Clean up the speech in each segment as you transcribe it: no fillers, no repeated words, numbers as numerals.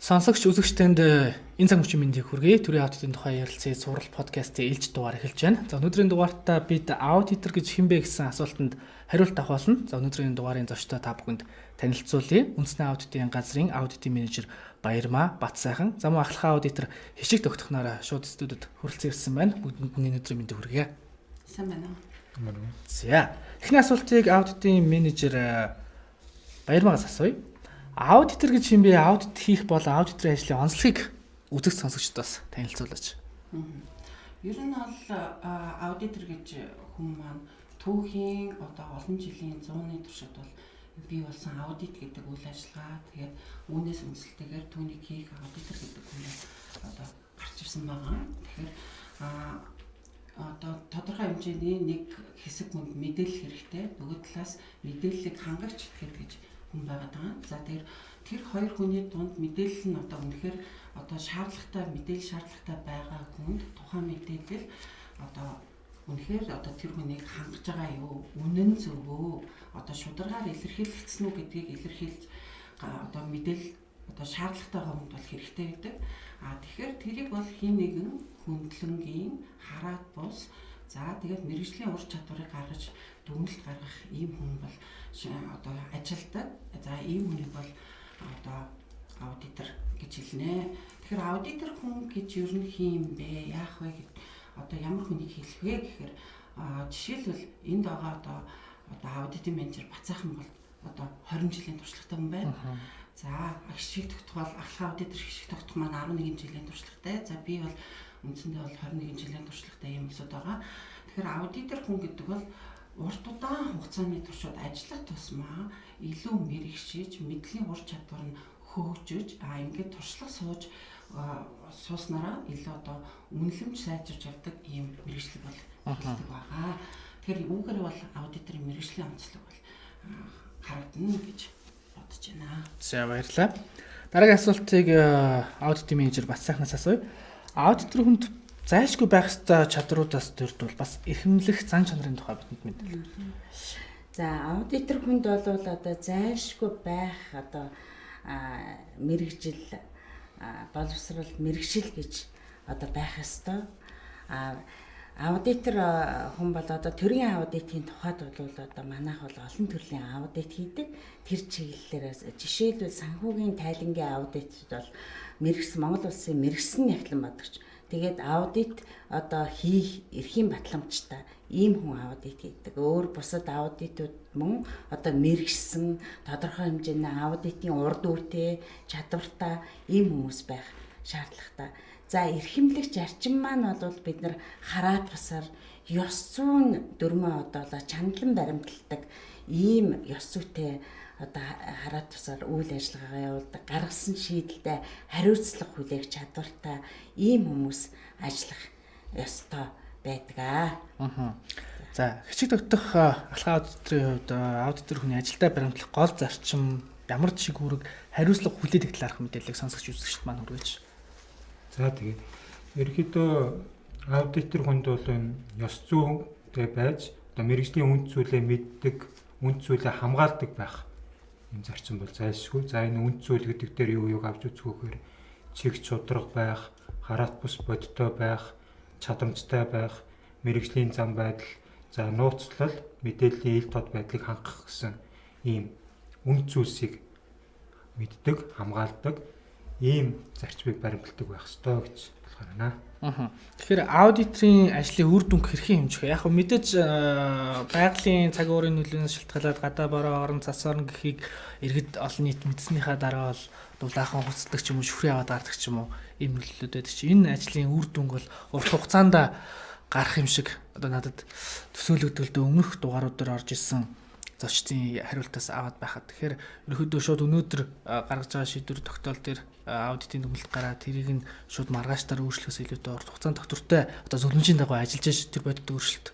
Сонсогч үзэгчтэнд энэ цаг мөчийн мэндийг хүргэе. Төрийн аудитын тухай ярилцсан сурал подкастын ээлж дугаар эхэлж байна. За өнөөдрийн дугаартаа бид аудитор гэж хэн бэ гэсэн асуултанд хариулт авах болно. За өнөөдрийн дугаарын зочдоо та бүхэнд танилцуулъя. Үндэсний аудитын газрын аудитын менежер Баярмаа Батсайхан. За мөн ахлахын аудитор Хишиг Тогтхоноор шууд студид хүрэлцэн ирсэн байна. Бүгдэнд өнөөдрийн мэндийг хүргэе. Сайн байна уу? За эхний асуултыг аудитын менежер Баярмаагаас асууя. Аудитор гэж юм бэ? Аудит хийх бол аудиторын ажлын онцлогийг үзэгч сонсогчдоос танилцуулаач. Ер нь бол аудитор гэж хүн маань түүхийн олон жилийн 100-ны туршид бол бий болсон аудит гэдэг үйл ажиллагаа тэгээд үүнээс үндэслэлтэйгээр түүнийг хийх аудитор гэдэг хүнээс гарч ирсэн байгаа. Тэгэхээр тодорхой хэмжээний нэг хэсэг хүнд мэдээлэл хэрэгтэй. Нөгөө талаас мэдээллийг хангагч гэдэг хүн байгаад байгаа. За тэр хоёр хүний дунд мэдээлэл нь үнэхээр шаардлагатай шаардлагатай байгаа хүнд тухайн мэдээлэл үнэхээр тэр хүнийг хангаж байгаа юу? Үнэн зөв үү? Шударгаар илэрхийлэгдсэн үү гэдгийг илэрхийлж мэдээлэл шаардлагатай хүнд бол хэрэгтэй байдаг. Тэгэхээр тэрийг бол хин нэгэн хөндлөнгийн хараад бус тэгээд мэргэжлийн ур чадварыг гаргаж дүгнэлт гаргах ийм хүн бол ажилдаг. За ийм хүнийг бол аудитор гэж хэлнэ. Тэгэхээр аудитор хүн гэж ер нь хин юм бэ? Яах вэ гэд ямар хүнийг хэлэх вэ гэхээр жишээлбэл энд байгаа аудитын менежер Батсайхан бол 20 жилийн туршлагатай хүн байна. За Хишиг Тогтох бол ахлах аудитор Хишиг Тогтох маань 11 жилийн туршлагатай. За би бол үндсэндээ бол 21 жилийн туршлагатай юм улсууд байгаа. Тэгэхээр аудитор хүн гэдэг бол урт удаан хугацааны туршид ажиллах тусмаа илүү мэрэгшиж, мэдлийн ур чадвар нь хөгжиж, ингээд туршлага сууснараа илүү үнэлэмж сайжирч явдаг ийм мэрэгчлэг бол хэлдэг байгаа. Тэгэхээр үүгээр бол аудиторын мэрэгжлийн онцлог бол харагдана гэж бодож байна. За баярлалаа. Дараагийн асуултыг аудитын менежер Батсайхнаас асууя. Аудитор хүнд зайлшгүй байх ёстой чадруудаас дөрвөл бас эрхэмлэх зан чанарын тухай бидэнд мэдээлэл. За аудитор хүнд бол зайлшгүй байх мэрэгжил боловсрол мэрэгшил гэж байх ёстой. Аудитор хүн бол төрийн аудитын тухайд бол манайх бол олон төрлийн аудит хийдэг. Тэр чиглэлээр жишээлбэл санхүүгийн тайлангийн аудитд бол Монгол улсын мэрэгсэн нягтлан бодогч. Тэгээд аудит хийх эрхийн батламжтай ийм хүн аудит хийдэг. Өөр бусад аудитууд мөн мэрэгсэн тодорхой хэмжээний аудитын урд үүртэй чадвартай ийм хүмүүс байх шаардлагатай. За эрхэмлэгч зарчим маань бол бид нар хараад басаар ёс зүйн дөрмөө чандлан баримталдаг ийм ёс зүйтэй хараад тусаар үйл ажиллагаагаа явуулдаг, гаргасан шийдэлтэй хариуцлага хүлээх чадвартай ийм хүмүүс ажиллах ёстой байдаг. За Хишиг Тогтох ахлах аудиторын хувьд аудитор хүний ажилдаа баримтлах гол зарчим ямар жишг үүрэг хариуцлага хүлээдэг талаарх мэдээллийг сонсогч үзэгчд маань хүргэж. За тэгээд ерөнхийдөө аудитор хүнд бол энэ ёс зүйтэй байж мэргэжлийн үнд зүйлээ мэддэг, үнд зүйлээ хамгаалдаг байх энэ зарчим бол зайлшгүй. За энэ үнд зүйл гэдэг дээр юуг авч үзэхгүйгээр чигт шударга байх, хараат бус бодтой байх, чадамжтай байх, мэргэжлийн зам байдал, за нууцлал, мэдээллийн ил тод байдлыг хангах гэсэн ийм үнд зүйлсийг мэддэг, хамгаалдаг ийм зарчмыг баримталдаг байх ёстой гэж болохоор байна. Тэгэхээр аудиторын ажлын үр дүнг хэрхэн хэмжих вэ? Яг нь мэдээж байгалийн цаг уурын нөлөөнөөс шалтгаалаад гадаа бороо орон засварн гэхийг иргэд олон нийт мэдснийхаа дараа бол дулаахан хүсэлдэг ч юм уу, шүхрээ аваад гардаг ч юм уу ийм нөлөөлөд байдаг чи энэ ажлын үр дүнг бол урт хугацаанд гарах юм шиг надад төсөөлөгдөлдөө өмнөх дугаарууд дээр орж исэн зочдын хариултаас аваад байхад. Тэгэхээр ерөөдөө шууд өнөөдөр гаргаж байгаа шийдвэр тогтоол дээр аудитын дүгнэлт гараад тэрийг нь шууд маргааштай өөрчлөхөөс илүүтэй урт хугацаанд тогтвортой зөвлөмжийн дагуу ажиллаж тэр бодит өөрчлөлт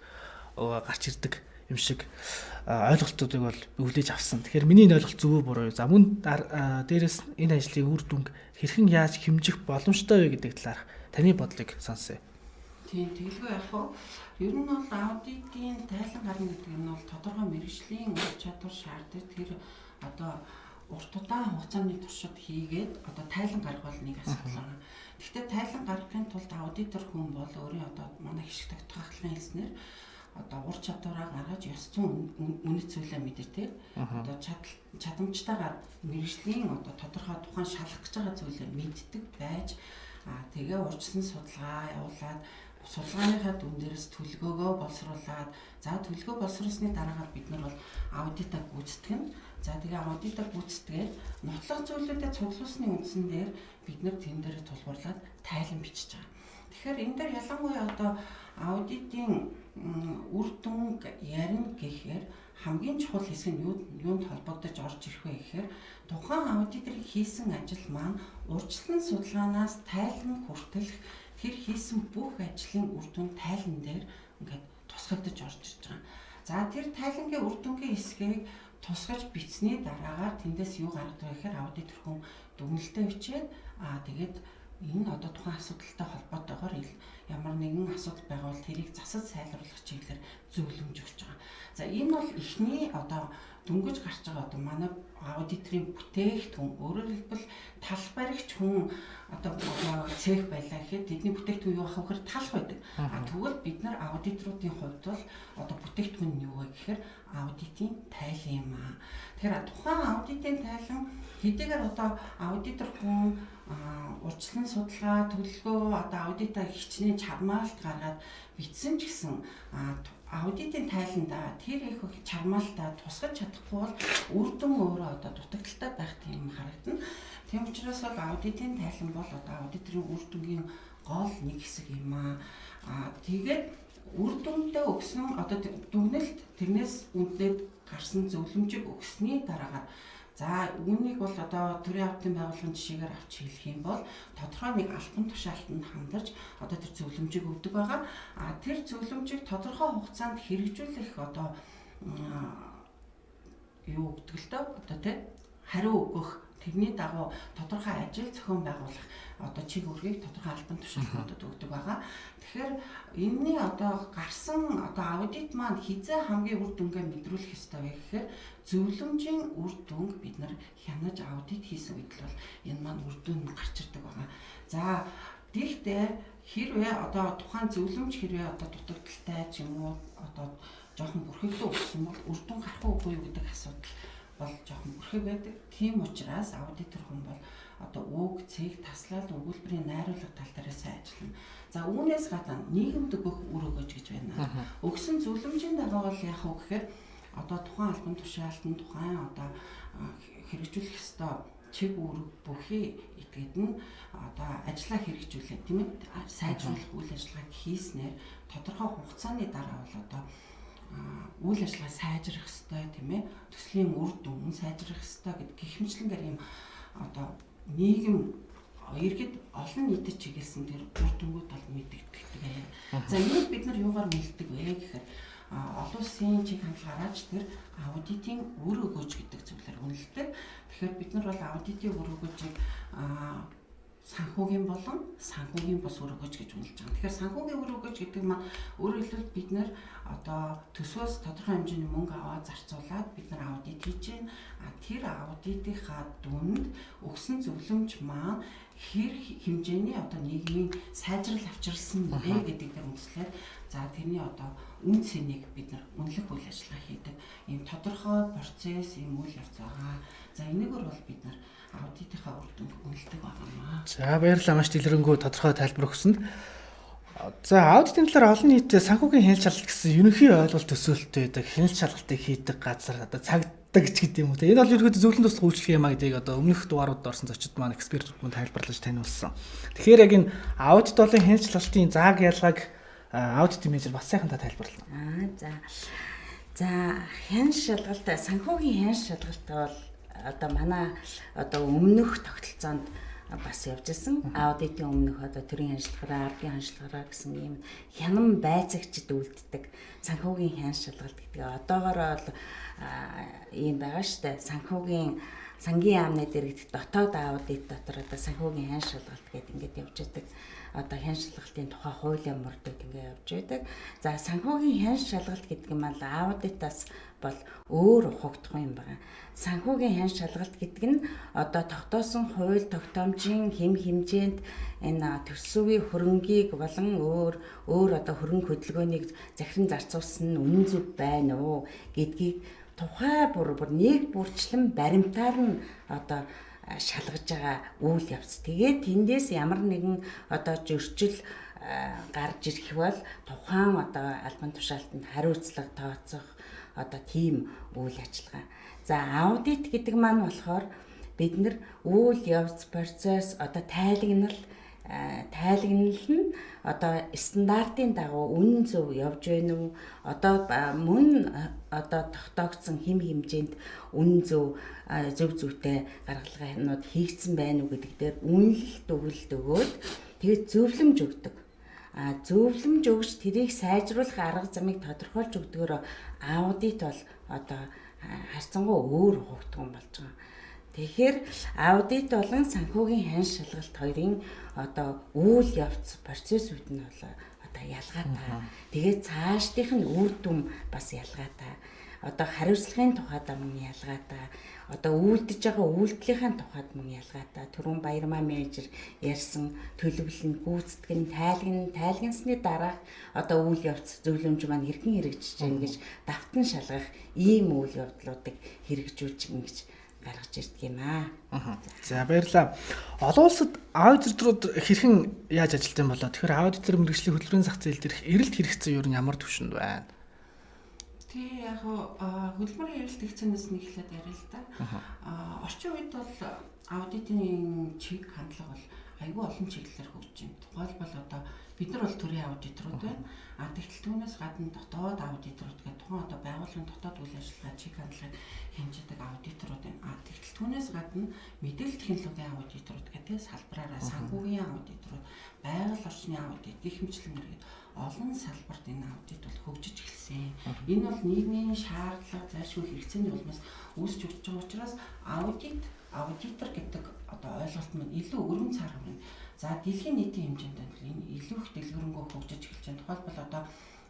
гарч ирдэг юм шиг ойлголтуудыг бол өвлөж авсан. Тэгэхээр миний энэ ойлголт зөв үү буруу юу? За мөн дээрээс энэ ажлын үр дүнг хэрхэн яаж хэмжих боломжтой вэ гэдэг талаарх таны бодлыг сонсъё. Тийм тэгэлгүй яг хоо ер нь бол аудитын тайлан гарна гэдэг нь бол тодорхой мэргэжлийн ур чадвар шаарддаг. Тэр урт удаан хугацааны туршид хийгээд одоо тайлан гаргавал нэг асуудал байна. Гэхдээ тайлан гаргахын тулд аудитор хүн бол өөрөө одоо манай хишиг тогтоохлын хэлснээр одоо ур чадвараа гаргаж ёс зүйн үнэт зүйлээ мэдэр тий. Одоо чадамжтайгаар мэрэгжлийн одоо тодорхой тухайн шалгах гэж байгаа зүйлээ мэддэг байж тэгээ урьдчилан судалгаа явуулаад судалгааныхаа дүн дээрээс төлөвлөгөөгөө боловсруулад төлөвлөгөө боловсруулсны дараагаар бид нар бол аудитаа гүйцэтгэн. Тэгээ аудитаа гүйцэтгээд нотлох зүйлүүдэд цуглуулсны үндсэн дээр бид нар тэн дээр тулгуурлаад тайлан бичиж байгаа. Тэгэхээр энэ дээр ялангуяа одоо аудитын үр дүн ярина гэхээр хамгийн чухал хэсэг нь юунд холбогдож орж ирэх вэ гэхээр тухайн аудиторын хийсэн ажил маань урьдчилан судалгаанаас тайлан хүртэлх тэр хийсэн бүх ажлын үр дүн тайлан дээр ингээд тусгагдж орж ирж байгаа. Тэр тайлангийн үр дүнгийн хэсгийг тусгаж бичсний дараагаар тэндээс юу гаргадаг вэ гэхээр аудитор хүн дүгнэлтээ бичээд тэгээд энэ одоо тухайн асуудалтай холбоотойгоор ямар нэгэн асуудал байгаа бол тэрийг засаж сайжруулах чиглэлээр зөвлөмж өгч байгаа. Энэ бол эхний одоо дөнгөж гарч байгаа одоо манай аудиторын бүтээгдэхүүн өөрөөр хэлбэл тал баригч хүн одоо цех байлаа гэхэд тэдний бүтээгдэхүүн юу авах вэ гэхээр талх байдаг. Тэгвэл бид нар аудиторуудын хувьд бол одоо бүтээгдэхүүн нь юу вэ гэхээр аудитын тайлан юм аа. Тэгэхээр тухайн аудитын тайлан хэдийгээр одоо аудитор хүн урьдчилан судалгаа төлөвлөгөө одоо аудитаа хичнээн чармаалт гаргаад бичсэн ч гэсэн аудитын тайландаа тэр их чармаалтаа тусгаж чадахгүй бол үр дүн өөрөө одоо дутагдaltaй байх тийм харагдана. Тийм учраас бол аудитын тайлан бол одоо аудиторын үр дүнгийн гол нэг хэсэг юм аа. Тэгээд үр дүндээ өгсөн одоо дүгнэлт тэрнээс үндэд гарсан зөвлөмжийг өгсөний дараагаар үүнийг бол одоо төрийн аудитын байгууллагын жишээгээр авч хэлэх юм бол тодорхой нэг албан тушаалтанд хандарч одоо тэр зөвлөмжийг өгдөг байгаа. Тэр зөвлөмжийг тодорхой хугацаанд хэрэгжүүлэх одоо юу гэдэг л дөө одоо тий хариу өгөх тэрний дагуу тодорхой ажил зохион байгуулах одоо чиг үүргийг тодорхой албан тушаалтнуудад өгдөг байгаа. Тэгэхээр энэний одоо гарсан одоо аудит маань хизээ хамгийн үр дүнгээ мэдрүүлэх ёстой вэ гэхээр зөвлөмжийн үр дүнг бид нар хянаж аудит хийсэн үед бол энэ маань үр дүн гарч ирдэг байгаа. Гэхдээ хэрвээ одоо тухайн зөвлөмж хэрвээ одоо дутагдaltaй ч юм уу одоо жоохон бүрхэгдүү өгсөн бол үр дүн гарах уугүй юу гэдэг асуудал бол жоохон бүрхэг байдаг. Тийм учраас аудитор хүн бол одоо үг, цэг, таслал, өгүүлбэрийн найруулга тал дээр сайн ажиллана. Үүнээс гадна нийгэмд өгөх үр өгөөж гэж байна. Өгсөн зөвлөмжийн дагуу бол яах вэ гэхээр одоо тухайн албан тушаалтанд тухайн одоо хэрэгжүүлэх ёстой чиг үүрэг бүхий этгээд нь одоо ажиллаа хэрэгжүүлээд тийм ээ сайжруулах үйл ажиллагааг хийснээр тодорхой хугацааны дараа бол одоо үйл ажиллагаа сайжрах ёстой тийм ээ төслийн үр дүн сайжрах ёстой гэдэг гихмичлэнгээр юм одоо нийгэм иргэд олон нийтэд чиглэсэн тэр үр дүнгууд бол мэдэгддэг. Энийг бид нар юугаар мэддэг вэ гэхээр олон улсын чиг хандлагаараач тэр аудитын үр өгөөж гэдэг зүйлээр үнэлдэг. Тэгэхээр бид нар бол аудитын үр өгөөжийг санхүүгийн болон санхүүгийн бус үр өгөөж гэж үнэлж байгаа. Тэгэхээр санхүүгийн үр өгөөж гэдэг маань өөрөөр хэлбэл бид нар одоо төсвөөс тодорхой хэмжээний мөнгө аваад зарцуулаад бид нар аудит хийж байна. Тэр аудитынхаа дүнд өгсөн зөвлөмж маань хэр хэмжээний одоо нийгмийн сайжрал авчирсан бэ гэдэг дээр үндэслээд тэрний одоо үн цэнийг бид нар үнэлэх үйл ажиллагаа хийдэг. Ийм тодорхой процесс, ийм үйл явц байгаа. Энэгээр бол бид нар аудитынхаа үр дүнг үнэлдэг байна. Баярлалаа маш дэлгэрэнгүй тодорхой тайлбар өгсөнд. Аудитын талаар олон нийтэд санхүүгийн хяналт шалгалт гэсэн ерөнхий ойлголт төсөөлттэй байдаг хяналт шалгалтыг хийдэг газар одоо цагддаг ч гэдэг юм уу. Энэ бол ерөнхийдөө зөвлөлт туслах үйлчлэг юм а гэдгийг одоо өмнөх дугааруудад орсон зочид маань экспертүүд мөн тайлбарлаж таниулсан. Тэгэхээр яг энэ аудит болон хяналт шалгалтын зааг ялгааг аудит менежер бас сайхан тайлбарлана. Хяналт шалгалт санхүүгийн хяналт шалгалт бол одоо манай одоо өмнөх тогтолцоонд бас явж исэн. Аудитын өмнөх одоо төрийн хяналтаараа, ардын хяналтаараа гэсэн ийм хянан байцаагчид үлддэг санхүүгийн хяналт шалгалт гэдэг. Одоогоор бол ийм байгаа штэ. Санхүүгийн сангийн яамны дэргэдэх дотоод аудит дотор одоо санхүүгийн хяналт шалгалт гэдэг ингээд явж байдаг. Одоо хяналт шалгалтын тухай хуулийн мөрдөд ингээд явж байдаг. Санхүүгийн хяналт шалгалт гэдэг нь аудитаас бол өөр ухагдах юм байна. Санхүүгийн хян шалгалт гэдэг нь одоо тогтоосон хууль тогтоомжийн хэм хэмжээнд энэ төсвийн хөрөнгийг болон өөр одоо хөрөнгө хөдөлгөөнийг захиран зарцуулсан нь үнэн зөв байна уу гэдгийг тухай бүр нэг бүрчлэн баримтаар нь одоо шалгаж байгаа үйл явц. Тэгээд тэндээс ямар нэгэн одоо зөрчил гарч ирэх бол тухайн одоо албан тушаалтанд хариуцлага тооцох одоо тийм үйл ажиллагаа. За аудит гэдэг маань болохоор бид нар үйл явц процесс одоо тайлагнал нь одоо стандартын дагуу үнэн зөв явж байна уу? Одоо мөн одоо тогтоогдсон хэм хэмжээнд үнэн зөв зүйтэй гаргалгаанууд хийгдсэн байна уу гэдэг дээр үнэлэлт өгөөд тэгээд зөвлөмж өгдөг. Зөвлөмж өгч тэрийг сайжруулах арга замыг тодорхойлж өгдөгөөр аудит бол одоо харьцангуй өөр ухагдсан болж байгаа. Тэгэхээр аудит болон санхүүгийн хян шалгалт хоёрын одоо үйл явц процессүүд нь бол одоо ялгаатай. Тэгээд цаашдынх нь үр дүн бас ялгаатай. Одоо хариуцлагын тухайд мөн ялгаатай. Одоо үйлдэж байгаа үйлдэлийн тухайд мөн ялгаатай. Түрүүн Баярмаа менежер ярьсан төлөвлөлт, гүйцэтгэн, тайлгнасны дараах одоо үйл явц зөвлөмж маань хэрхэн хэрэгжиж байна гэж давтан шалгах ийм үйл явдлуудыг хэрэгжүүлж ингэж гаргаж ирдэг юм аа. За баярлалаа. Олон улсад аудиторууд хэрхэн яаж ажилтсан юм болоо? Тэгэхээр аудитор мэргэжлийн хөтөлбөрийн зах зээл дээрх эрэлт хэрэгцээ юу нь ямар түвшинд байна? Тэг яг хөдөлмөрийн эрэлт хэрэгцээнээс нэг хэлээд яриа л да. Орчин үед бол аудитын чиг хандлага бол айгүй олон чиглэлээр хөгжиж байна. Тухайлбал одоо бид нар бол төрийн аудиторууд байна. Тэгтэл түүнээс гадна дотоод аудиторууд гэдэг тухайн одоо байгууллагын дотоод үйл ажиллагаа чиг хандлагыг хэмждэг аудиторууд байна. Тэгтэл түүнээс гадна мэдээлэл технологийн аудиторууд гэдэг салбараараа санхүүгийн аудиторууд, байгаль орчны аудит, гэх мэтлэн гэдэг олон салбарт энэ аудит бол хөгжиж эхэлсэн. Энэ бол нийгмийн шаардлага, зайлшгүй хэрэгцээний улмаас үүсч өгч байгаа учраас аудитор гэдэг одоо ойлголт маань илүү өргөн цаар хүрнэ. За дэлхийн нийтийн хэмжээнд энэ илүү их дэлгэрэнгүй хөгжиж эхэлж байна. Тухайлбал одоо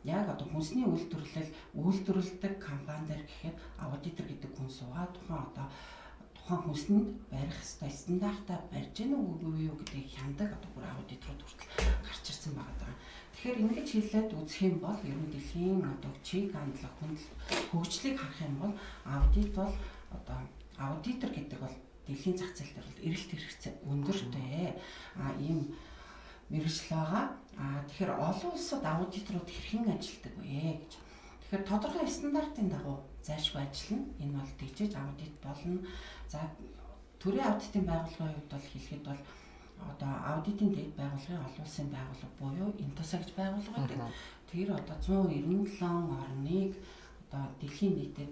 яг одоо хүнсний үйлдвэрлэдэг компани дээр гэхэд аудитор гэдэг хүн суугаад тухайн хүнсэнд барих ёстой стандартаа барьж гэнэ үгүй юу гэдгийг хяндаг одоо бүр аудиторууд хүртэл гарч ирсэн байгаа. Тэгэхээр ингэж хэлээд үзэх юм бол ер нь дэлхийн одоо чиг хандлага хөгжлийг харах юм бол аудит бол одоо аудитор гэдэг бол дэлхийн зах зээл дээр бол эрэлт хэрэгцээ өндөртэй. Ийм мэргэжил байгаа. Тэгэхээр олон улсад аудиторууд хэрхэн ажилладаг вэ гэж. Тэгэхээр тодорхой стандартын дагуу зайлшгүй ажиллана. Энэ бол тэгжээж аудит болно. За төрийн аудитын байгууллагын хувьд бол хэлэхэд бол одоо аудитын дэд байгууллагын олон улсын байгууллага буюу Интоса гэж байгууллага байдаг. Тэр одоо 197 орныг одоо дэлхийн нийтэд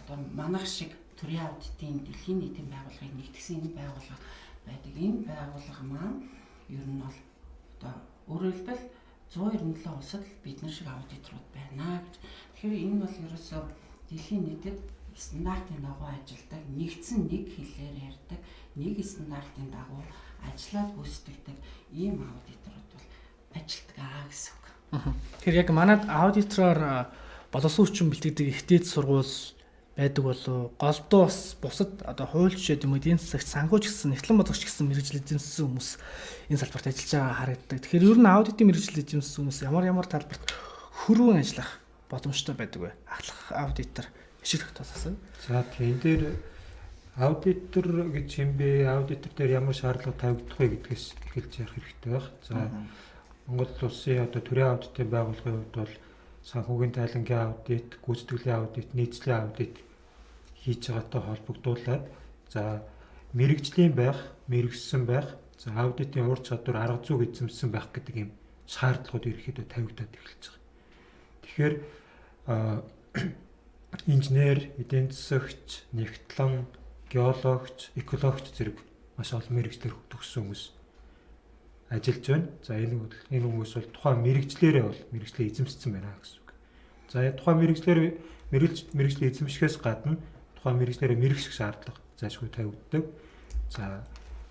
одоо манайх шиг төрийн аудитын дэлхийн нийтийн байгууллагыг нэгтгэсэн энэ байгууллага байдаг. Энэ байгууллага маань ер нь бол одоо өөрөөр хэлбэл 197 улсад бид нар шиг аудиторууд байна гэж. Тэгэхээр энэ бол ерөөсөө дэлхийн нийтэд стандартын дагуу ажилладаг, нэгдсэн нэг хэлээр ярьдаг, нэг стандартын дагуу ажиллаад гүйцэтгэдэг ийм аудиторууд бол ажилтгаа гэсэн үг. Тэгэхээр яг манад аудитороор боловсон хүчин бэлтгэдэг ихтэй сургууль байдаг болов голдуу бас бусад одоо хуульчид юм уу эдийн засагт санхүүч гэсэн нэгтлэн бодлогч гэсэн мэргэжил эзэмссэн хүмүүс энэ салбарт ажиллаж байгаа харагддаг. Тэгэхээр ер нь аудитын мэргэжил эзэмссэн хүмүүс ямар талбарт хөрвөн ажиллах боломжтой байдаг вэ? Ахлах аудитор ишиг тогтоосоо. За тийм дээр аудитор гэж юм бэ? Аудитор дээр ямар шаардлага тавигдах вэ гэдгээс эхэлж ярих хэрэгтэй байх. За Монгол улсын одоо төрийн аудитын байгууллагын хувьд бол санхүүгийн тайлангийн аудит, гүйцэтгэлийн аудит, нийцлийн аудит хийж байгаатай холбогдуулаад за мэрэгжлийн байх, мэрэгсэн байх, за аудитын ур чадвар арга зүйг эзэмсэн байх гэдэг юм шаардлагууд ерөнхийдөө тавигдаад эхэлж байгаа. Тэгэхээр инженер, эдийн засагч, нэгтлэн, геологч, экологч зэрэг маш олон мэрэгчлэр төгссөн хүмүүс ажиллаж байна. За энэ хүмүүс бол тухайн мэрэгчлэрээ бол мэрэгчлээ эзэмссэн байна гэсэн үг. За тухайн мэрэгчлээ эзэмшихээс гадна тухайн мэрэгчлэрээ мэрэгших шаардлага зайлшгүй тавигддаг. За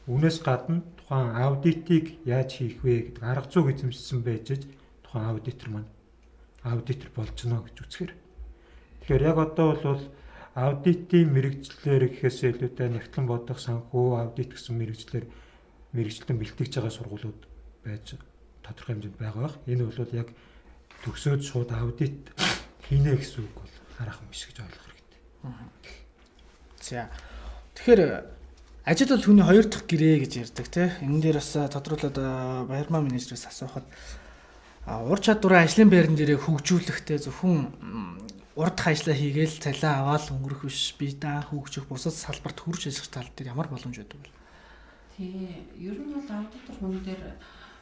үүнээс гадна тухайн аудитыг яаж хийх вэ гэдэг арга зүйг эзэмшсэн байж тухайн аудитор маань аудитор болж гэнэ гэж үзэхээр. Тэгэхээр яг одоо бол аудитын мэрэгчлэр гэхээс илүүтэй нягтлан бодох санхүү аудит гэсэн мэрэгчлэн бэлтгэж байгаа сургуулиуд байж тодорхой хэмжээнд байгаа бах. Энэ бол яг төгсөөд шууд аудит хийнэ гэсэн үг бол хараахан биш гэж ойлгох хэрэгтэй. За. Тэгэхээр ажил бол хүний хоёр дахь гэрээ гэж ярьдаг тийм. Энэ дээр бас тодруулаад Баярмаа менежерээс асуухад ур чадвараа ажлын байран дээрээ хөгжүүлэхдээ зөвхөн урд ажиллаа хийгээл цалин аваад өнгөрөх биш. Би хөгжих бусад салбарт хөрж ажиллах тал дээр ямар боломж байдаг вэ? Тий, ер нь бол аудитор хүн дээр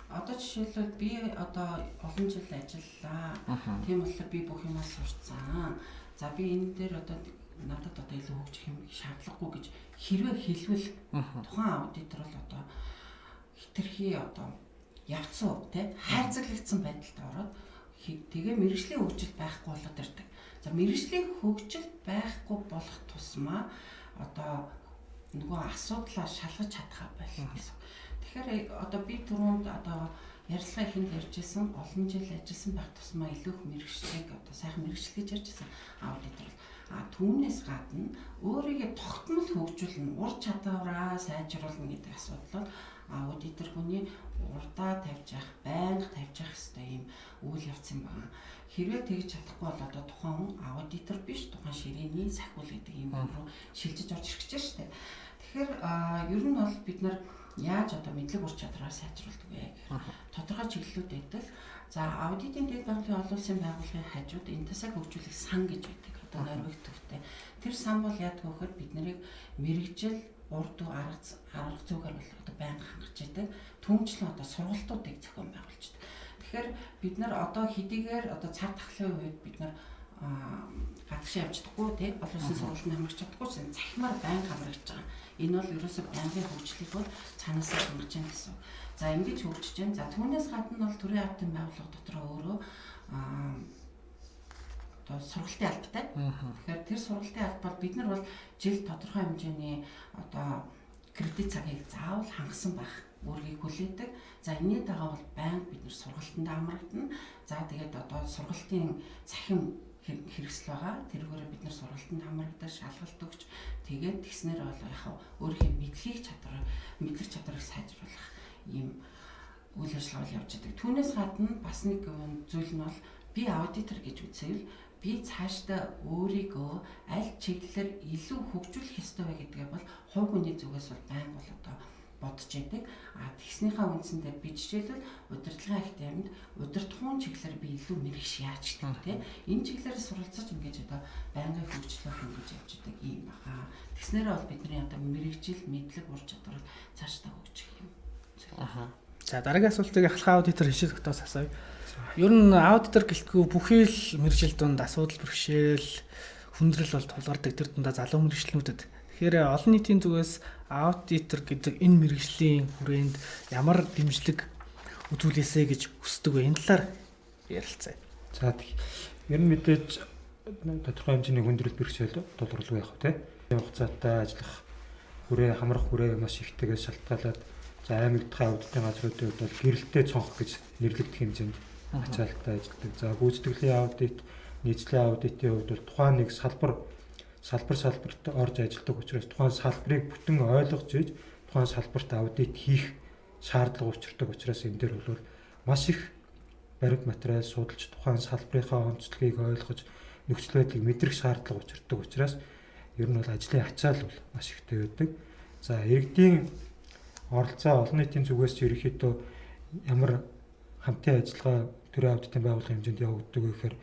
одоо жишээлбэл би одоо олон жил ажиллаа. Тийм болохоор би бүх юмаа сурцсан. За би энэ дээр одоо надад одоо илүү хөгжих юм шаардлагагүй гэж хэрвээ хэлвэл тухайн аудитор бол одоо хитрхи одоо явцсан тий хайрцаглагдсан байдалд ороод тэгээ мэргэжлийн хөгжил байхгүй болоод ирдэг. За мэргэжлийн хөгжил байхгүй болох тусмаа одоо нөгөө асуудлаа шалгаж чадхаа байх гэсэн. Тэгэхээр одоо би түрүүнд одоо ярилцлага ихэнд ярьжсэн олон жил ажилласан байх тусмаа илүү их мэргэжлийг одоо сайхан мэргэжил гэж ярьжсэн аудитор. Түүнээс гадна өөрийгөө тогтмол хөгжүүлнэ, ур чадвараа сайжруулна гэдэг асуудал аудитор хүний урдаа тавьж явах, байнга тавьж явах хэрэгтэй юм үйл явц юм байна. Хэрвээ тэгж чадахгүй бол одоо тухайн хүн аудитор биш, тухайн ширээний сахиул гэдэг юм руу шилжиж орж ирэх гэж штэ. Тэгэхээр ер нь бол бид нар яаж одоо мэдлэг ур чадвараа сайжруулдаг вэ гэхээр тодорхой чиглэлүүд байдаг. За аудитын дэд банкны олон улсын байгууллагын хажууд энтэсаг хөгжүүлэх сан гэж байдаг. Одоо Норвеги төвтэй. Тэр сан бол яадаг вэ гэхээр бид нарыг мэрэгжил урд арга зүйгээр бол одоо байнга хангаж байдаг. Түүнчлэн одоо сургалтуудыг зохион байгуулж байдаг. Тэгэхээр бид нар одоо хэдийгээр одоо цаг тахлын үед бид нар гадагш явж чадахгүй тий олон улсын сургалтанд хамрагч чадахгүй ч цахимаар байнга хамрагч байгаа. Энэ бол ерөөсөө байнгын хөгжлийг бол цаанаасаа хангаж байна гэсэн. За ингэж хөгжиж байна. За түүнээс гадна бол төрийн аудитын байгууллага дотор өөрөө одоо сургалтын албатай. Тэгэхээр тэр сургалтын албаар бид нар бол жил тодорхой хэмжээний одоо кредит цагийг заавал хангасан байх үүргийг хүлээдэг. За энэний дагаа бол байнга бид нар сургалтанд амрагдана. За тэгээд одоо сургалтын цахим хэрэгсэл байгаа. Тэрүүгээр бид нар сургалтанд хамрагдаж шалгалт өгч тэгээд тэгснээр бол яхаа өөрийнхөө мэдлэг чадварыг сайжруулах ийм үйл ажиллагаа явж байгаа. Түүнээс гадна бас нэг зүйл нь бол би аудитор гэж үзвэл би цаашдаа өөрийгөө аль чиглэлээр илүү хөгжүүлэх ёстой вэ гэдгээ бол хувь хүний зүгээс бол байнга бол одоо бодож байдаг. Тэгснийхаа үндсэндээ би жишээлбэл удирдлагын академид удирдахуун чиглэлээр би илүү мэрэгш яаж гэдэг тийм энэ чиглэлээр суралцаж ингэж одоо байнгын хөгжлөө хангаж явж байгаа юм баха. Тэгснээрээ бол бидний одоо мэрэгжил мэдлэг ур чадварыг цаашдаа хөгжих юм. За дараагийн асуултыг ахлах аудитор хишээ тогтоос асууя. Ер нь аудитор гэлтгүй бүхий л мэрэгжил донд асуудал бэрхшээл хүндрэл бол тулгардаг тэр дундаа залуу мэрэгчлэнүүдэд. Тэгэхээр олон нийтийн зүгээс аудитор гэдэг энэ мэрэгжлийн хүрээнд ямар дэмжлэг үзүүлээсэ гэж хүсдэг вэ? Энэ талаар ярилцъя. За ер нь мэдээж тодорхой хэмжээний хүндрэл бэрхшээл тулгарлгүй явах тийм. Хугацаатай ажиллах хүрээ хамрах хүрээ маш ихтэйгээс шалтгаалаад за аймагтхай аудитын газруудын хувьд бол гэрэлтэй цонх гэж нэрлэгдэх хэмжээнд ачаалттай ажилладаг. За гүйцэтгэлийн аудит, нийслэлийн аудитын хувьд бол тухайн нэг салбарт орж ажилладаг учраас тухайн салбарыг бүтэн ойлгож ийж тухайн салбарт аудит хийх шаардлага учирдаг учраас энэ дээр бол маш их баримт материал судалж тухайн салбарынхаа онцлогийг ойлгож нөхцөл байдлыг мэдрэх шаардлага учирдаг учраас ер нь бол ажлын ачаал бол маш ихтэй байдаг. За иргэдийн оролцоо олон нийтийн зүгээс ерөнхийдөө ямар хамтын ажиллагаа төрийн аудитын байгууллагын хэмжээнд явагддаг вэ гэхээр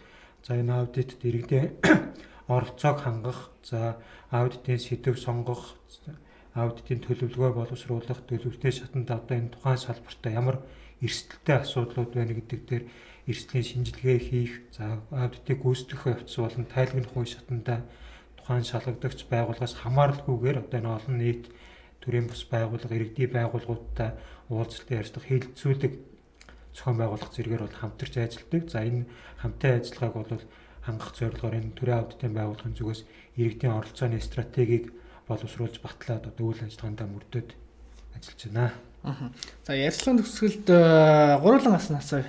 за энэ аудитд иргэдийн оролцоог хангах, за аудитын сэдв сонгох, аудитын төлөвлөгөө боловсруулах, төлөвлөлтийн шатанд одоо энэ тухайн салбартаа ямар эрсдэлтэй асуудлууд байна гэдэг дээр эрсдлийн шинжилгээ хийх, за аудитыг гүйцэтгэх явц болон тайлбарх үе шатанда тухайн шалгагдагч байгууллагаас хамааралгүйгээр одоо энэ олон нийт төрийн бус байгууллага, иргэдийн байгууллагуудтай уулзалтын ярьцлага хэлэлцүүлэг зохион байгуулах зэрэгээр бол хамтарч ажилладаг. За энэ хамтын ажиллагааг бол хангах зорилгоор энэ төрийн аудитын байгууллагын зүгээс иргэдийн оролцооны стратегийг боловсруулж батлаад одоо үйл ажиллагаандаа мөрдөд ажиллаж байна. За ярилцлагын төгсгөлд гурван асууя.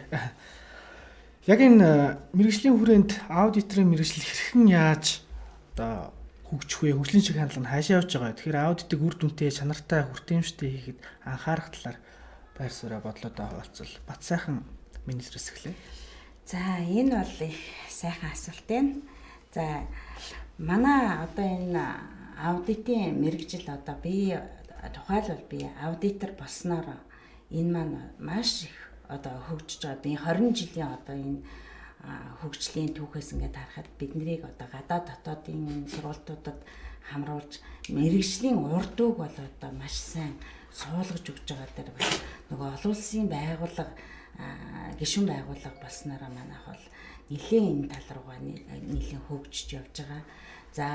Яг энэ мэрэгжлийн хүрээнд аудиторын мэрэгжил хэрхэн яаж одоо хөгжих вэ? Хөгжлийн шиг хандлага нь хаашаа явж байгаа вэ? Тэгэхээр аудитыг үр дүнтэй, чанартай, хүртээмжтэй хийхэд анхаарах талаар байр сууриа бодлоо хуваалцвал бат сайхан менежерээс эхлэе. За энэ бол их сайхан асуулт байна. За манай одоо энэ аудитын мэрэгжил одоо би тухайлбал би аудитор болсноор энэ маань маш их одоо хөгжиж байгаа. Би 20 жилийн одоо энэ хөгжлийн түүхээс ингээд харахад биднийг одоо гадаад дотоодын сургалтуудад хамруулж мэрэгжлийн урд үг бол одоо маш сайн суулгаж өгч байгаа дээр бас нөгөө олон улсын байгууллага гишүүн байгууллага болсноор манайх бол нэлээд энэ тал руугаа нэлээд хөгжиж явж байгаа. За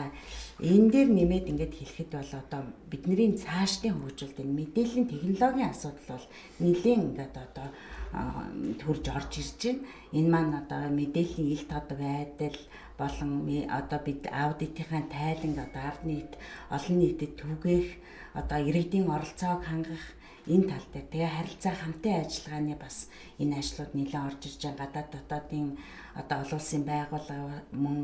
энэ дээр нэмээд ингээд хэлэхэд бол одоо бидний цаашдын хөгжүүлэлт энэ мэдээллийн технологийн асуудал бол нэлээд ингээд одоо төрж орж ирж байна. Энэ маань одоо мэдээллийн ил тод байдал болон одоо бид аудитынхаа тайланг одоо ард нийт олон нийтэд түгээх одоо иргэдийн оролцоог хангах энэ тал дээр тэгээ харилцаа хамтын ажиллагааны бас энэ ажлууд нэлээд орж ирж байгаа. Гадаад дотоодын одоо олон улсын байгууллага мөн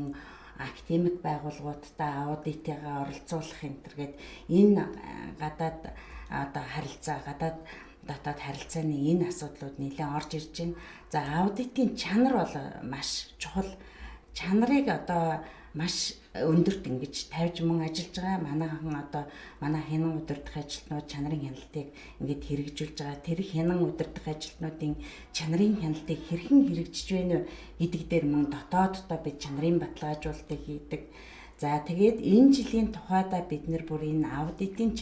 академик байгууллагуудтай аудитыгаа оролцуулах энэ төр гээд энэ гадаад одоо харилцаа гадаад дотоод харилцааны энэ асуудлууд нэлээд орж ирж байна. За аудитын чанар бол маш чухал. Чанарыг одоо маш өндөрт ингэж тавьж мөн ажиллаж байгаа. Манайхан одоо манай хянан удирдах ажилтнууд чанарын хяналтыг ингэж хэрэгжүүлж байгаа. Тэр хянан удирдах ажилтнуудын чанарын хяналтыг хэрхэн хэрэгжиж байна вэ гэдэг дээр мөн дотооддоо бид чанарын баталгаажуулалтыг хийдэг. За тэгээд энэ жилийн тухайдаа бид нэр бүр энэ аудитын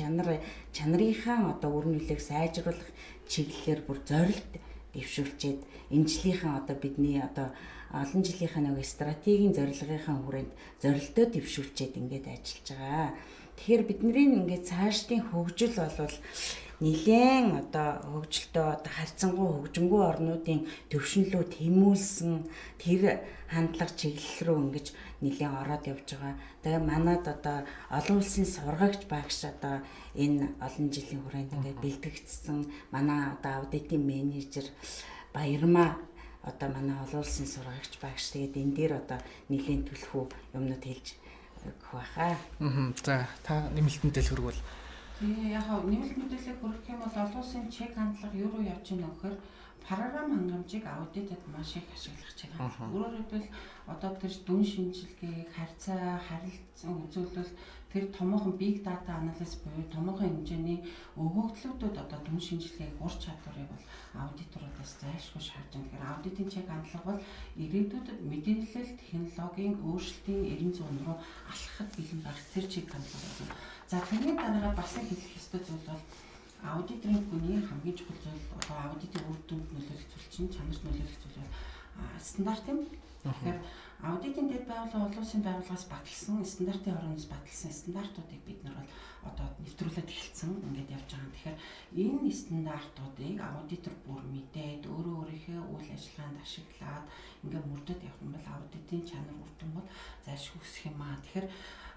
чанарынхаа одоо үр нөлөөг сайжруулах чиглэлээр бүр зорилт дэвшүүлчихэд энэ жилийнхэн одоо бидний одоо олон жилийнхаа нэг стратегийн зорилгынхаа хүрээнд зорилтоо дэвшүүлчихэд ингээд ажиллаж байгаа. Тэгэхээр бидний ингээд цаашдын хөгжил болвол нэлээд одоо хөгжилтөө одоо харьцангуй хөгжингуй орнуудын төвшинлүүд хэмүүлсэн тэр хандлага чиглэл рүү ингэж нэлээд ороод явж байгаа. Тэгээ манад одоо олон улсын сургагч багш одоо энэ олон жилийн хүрээнд ингээд бэлтгэгдсэн манай одоо аудитын менежер Баярмаа одоо манай олон улсын сургагч багш тэгээд энэ дээр одоо нэлээд төлхөө юмнууд хэлж өгөх байхаа. За та нэмэлтэнтэй л хөрвөл. Тэгээ яг нэмэлт мэдээлэл хүргэх юм бол олон улсын чек хандлага юу руу явж байна гэхээр програм хангамжийг аудитэд маш их ашиглах байгаа. Өөрөөр хэлбэл одоо тэр дүн шинжилгээг харилцан үзүүлэлт тэр томоохон big data analysis буюу томоохон хэмжээний өгөгдлүүдүүд одоо дүн шинжилгээг ур чадварыг бол аудиторуудаас зайлшгүй шаардж байгаа. Тэгэхээр аудитын чек хандлага бол ирээдүйд мэдээлэл технологийн өөрчлөлтийн 90 руу алхахад бэлэн байх тэр чек хандлага байна. За тэрний дараагаар бас нэг хэлэх ёстой зүйл бол аудиторын хүний хамгийн чухал зүйл одоо аудитын үр дүнд нөлөөлөх зүйл чинь чанарт нөлөөлөх зүйл бол стандарт юм. Тэгэхээр аудитын дэд байгууллага олон улсын байгууллагаас баталсан стандартын хорооноос баталсан стандартуудыг бид нар бол одоо нэвтрүүлээд эхэлсэн ингээд явж байгаа. Тэгэхээр энэ стандартуудыг аудитор бүр мэдээд өөрийнхөө үйл ажиллагаанд ашиглаад ингээд мөрдөд явах юм бол аудитын чанар үр дүн бол зайлшгүй өсөх юм аа. Тэгэхээр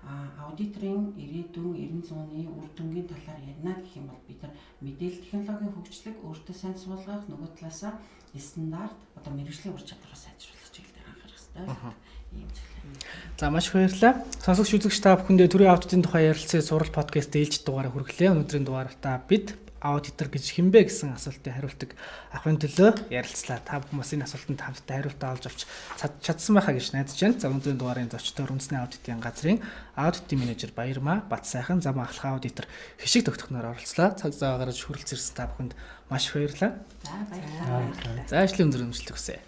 аудиторын ирээдүйн 90-100-ны үр дүнгийн талаар ярина гэх юм бол бид нар мэдээлэл технологийн хөгжлийг өөртөө сайн суулгах, нөгөө талаасаа стандарт одоо мэргэжлийн ур чадвараа сайжруулах чиглэлээр анхаарах хэрэгтэй. Ийм зүйл. За маш их баярлалаа. Сонсогч үзэгч та бүхэндээ төрийн аудитын тухай ярилцсан сурал подкаст ээлж дугаараа хүрэглээ. Өнөөдрийн дугаартаа бид аудитор гэж хинбэ гэсэн асуултыг хариулдаг ахын төлөө ярилцлаа. Та бүхэн энэ асуултанд хамтдаа хариултаа олж авч чадсан байхаа гэж найдаж байна. За өнөөдрийн дугаарын зочдоор үндэсний аудитын газрын аудитын менежер Баярмаа Бат сайхан зам ахлах аудитор Хишиг Тогтхоноор оролцлоо. Цаг зав гаргаж хүрэлцэрсэн та бүхэнд маш их баярлалаа. За баярлалаа. За ажлын өндөр өмчлөх хүсье.